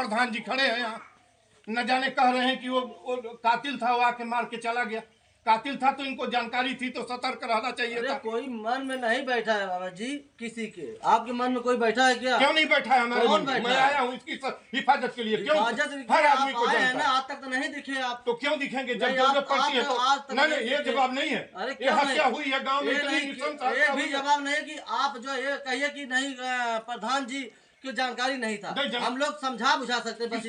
प्रधान जी खड़े हैं यहाँ, न जाने कह रहे हैं कि वो कातिल था, वो आके मार के चला गया। कातिल था तो इनको जानकारी थी तो सतर्क रहना चाहिए था। कोई मन में नहीं बैठा है बाबा जी किसी के, आपके मन में कोई बैठा है क्या? क्यों नहीं बैठा है हमारे मन में? मैं आया हूँ इसकी हिफाजत के लिए। क्यों हर आदमी को है ना, आज तक तो नहीं दिखे आप। तो क्यों दिखेंगे जब जरूरत पड़ती है तो? नहीं, ये जवाब नहीं है। ये हत्या हुई है गाँव में, ये भी जवाब नहीं है कि आप जो ये कहिए कि नहीं प्रधान जी की जानकारी नहीं था। हम लोग समझा बुझा सकते हैं,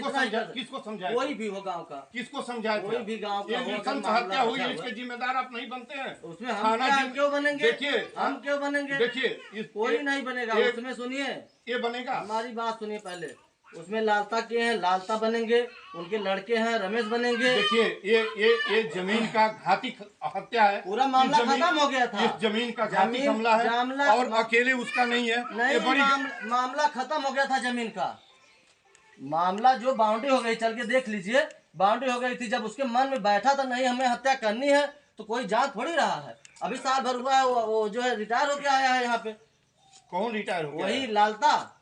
किसको समझाए? कोई भी हो गांव का, किसको समझाए? कोई भी गांव का हत्या हुई है, इसके जिम्मेदार आप नहीं बनते हैं। उसमें हम क्यों बनेंगे? देखिए हम क्यों बनेंगे? देखिए कोई नहीं बनेगा उसमें। सुनिए, ये बनेगा। हमारी बात सुनिए पहले। उसमें लालता के हैं, लालता बनेंगे, उनके लड़के हैं रमेश बनेंगे। देखिए ये जमीन का घाती हत्या है। पूरा मामला खत्म हो गया था। इस जमीन का घाती हमला है और अकेले उसका नहीं है। नहीं, मामला खत्म हो गया था जमीन का। मामला जो बाउंड्री हो गई, चल के देख लीजिए, बाउंड्री हो गई थी। जब उसके मन में बैठा था नहीं हमें हत्या करनी है तो कोई जान थोड़ी रहा है। अभी साल भर हुआ है, वो जो है रिटायर होके आया है यहाँ पे। कौन रिटायर हो गया? वही लालता।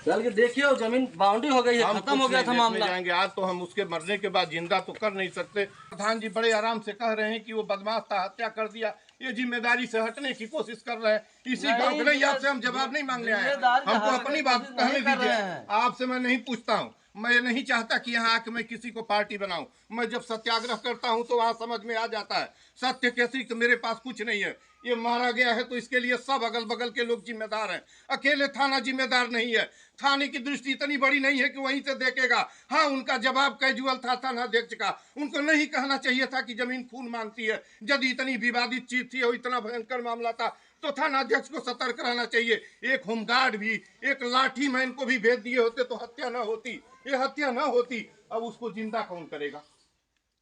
चल के देखिए, जमीन बाउंड्री हो गई है, खत्म हो गया था मामला। जाएंगे आज तो हम उसके मरने के बाद जिंदा तो कर नहीं सकते। प्रधान जी बड़े आराम से कह रहे हैं कि वो बदमाश था, हत्या कर दिया। ये जिम्मेदारी से हटने की कोशिश कर रहे हैं। इसी गाँव के लिए आपसे हम जवाब नहीं मांगने आए, हमको अपनी बात कहने दीजिए। आपसे मैं नहीं पूछता हूँ, मैं नहीं चाहता कि यहाँ आके मैं किसी को पार्टी बनाऊं। मैं जब सत्याग्रह करता हूँ तो वहाँ समझ में आ जाता है सत्य कैसी। तो मेरे पास कुछ नहीं है, ये मारा गया है तो इसके लिए सब अगल बगल के लोग जिम्मेदार हैं। अकेले थाना जिम्मेदार नहीं है। थाने की दृष्टि इतनी बड़ी नहीं है कि वहीं से देखेगा। हाँ, उनका जवाब कैजुअल था थानाध्यक्ष का। उनको नहीं कहना चाहिए था कि जमीन खून मांगती है। यदि इतनी विवादित चीज थी और इतना भयंकर मामला था तो थानाध्यक्ष को सतर्क रहना चाहिए। एक होमगार्ड भी, एक लाठी मैन को भी भेज दिए होते तो हत्या न होती, ये हत्या न होती। अब उसको जिंदा कौन करेगा?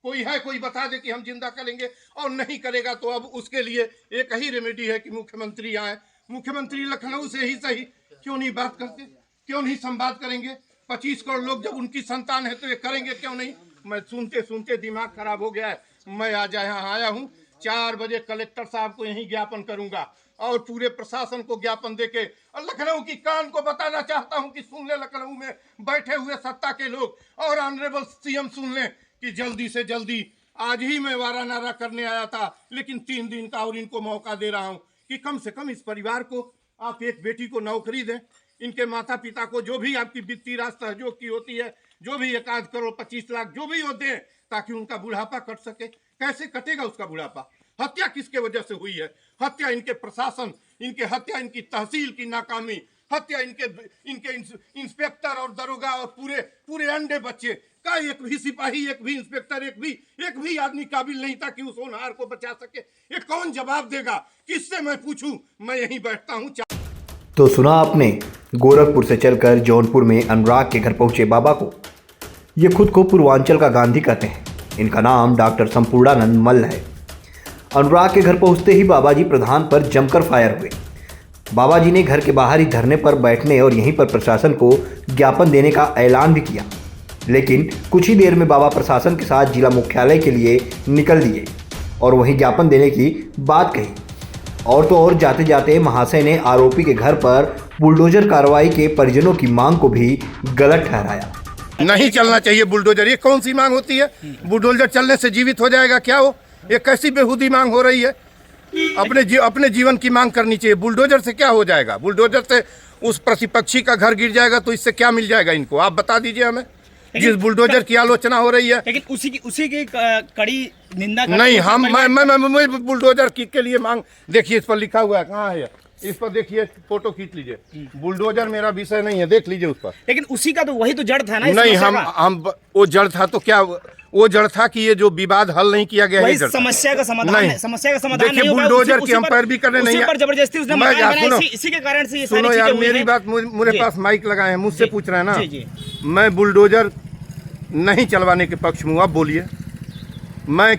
कोई है, कोई बता दे कि हम जिंदा करेंगे। और नहीं करेगा तो अब उसके लिए एक ही रेमेडी है कि मुख्यमंत्री आए। मुख्यमंत्री लखनऊ से ही सही, क्यों नहीं बात करते, क्यों नहीं संवाद करेंगे? 25 करोड़ लोग जब उनकी संतान है तो ये करेंगे क्यों नहीं? मैं सुनते सुनते दिमाग खराब हो गया है। मैं आज यहाँ आया हूँ, 4 बजे कलेक्टर साहब को यही ज्ञापन करूंगा और पूरे प्रशासन को ज्ञापन देके और लखनऊ की कान को बताना चाहता हूं कि सुन ले, लखनऊ में बैठे हुए सत्ता के लोग और ऑनरेबल सीएम सुन लें कि जल्दी से जल्दी, आज ही मैं वारा नारा करने आया था लेकिन 3 दिन का और इनको मौका दे रहा हूं कि कम से कम इस परिवार को आप एक बेटी को नौकरी दें। इनके माता पिता को जो भी आपकी वित्तीय राशि सहयोग की होती है, जो भी 1 करोड़ 25 लाख जो भी वो दें, ताकि उनका बुढ़ापा कट सके। कैसे कटेगा उसका बुढ़ापा? हत्या किसके वजह से हुई है? हत्या इनके प्रशासन, इनके हत्या इनकी तहसील की नाकामी, हत्या इनके इंस्पेक्टर और दरोगा और पूरे अंडे बच्चे का। एक भी सिपाही, एक भी इंस्पेक्टर, एक भी आदमी काबिल नहीं था कि उस होनहार को बचा सके। ये कौन जवाब देगा? किससे मैं पूछूं? मैं यहीं बैठता हूं। तो सुना आपने, गोरखपुर से चलकर जौनपुर में अनुराग के घर पहुंचे बाबा को। ये खुद को पूर्वांचल का गांधी कहते हैं। इनका नाम डॉक्टर संपूर्णानंद मल्ल है। अनुराग के घर पहुंचते ही बाबा जी प्रधान पर जमकर फायर हुए। बाबा जी ने घर के बाहर ही धरने पर बैठने और यहीं पर प्रशासन को ज्ञापन देने का ऐलान भी किया। लेकिन कुछ ही देर में बाबा प्रशासन के साथ जिला मुख्यालय के लिए निकल दिए और वहीं ज्ञापन देने की बात कही। और तो और जाते जाते महाशय ने आरोपी के घर पर बुलडोजर कार्रवाई के परिजनों की मांग को भी गलत ठहराया। नहीं चलना चाहिए बुलडोजर। ये कौन सी मांग होती है? बुलडोजर चलने से जीवित हो जाएगा क्या? वो ये कैसी बेहूदी मांग हो रही है? अपने जीवन की मांग करनी चाहिए। बुलडोजर से क्या हो जाएगा? बुलडोजर से उस प्रतिपक्षी का घर गिर जाएगा तो इससे क्या मिल जाएगा इनको? आप बता दीजिए हमें। जिस बुलडोजर की आलोचना हो रही है, लेकिन उसी की कड़ी निंदा नहीं। मैं बुलडोजर के लिए मांग, देखिए इस पर लिखा हुआ है, कहाँ है? इस पर देखिए, फोटो खींच लीजिए। बुलडोजर मेरा विषय नहीं है, देख लीजिए उस पर। लेकिन उसी का तो वही तो जड़ था ना। नहीं, हम वो जड़ था तो क्या? वो जड़ था कि ये जो विवाद हल नहीं किया गया है, समस्या का समाधान नहीं। समस्या का समाधान देखिए, बुलडोजर की हम पैरवी करने नहीं है। जबरदस्ती उसने मकान बनाया, इसी के कारण से ये सुनो यार, मेरी बात, मेरे पास माइक लगाए हैं, मुझसे पूछ रहे हैं ना। मैं बुलडोजर नहीं चलवाने के पक्ष में हूँ। आप बोलिए। मैं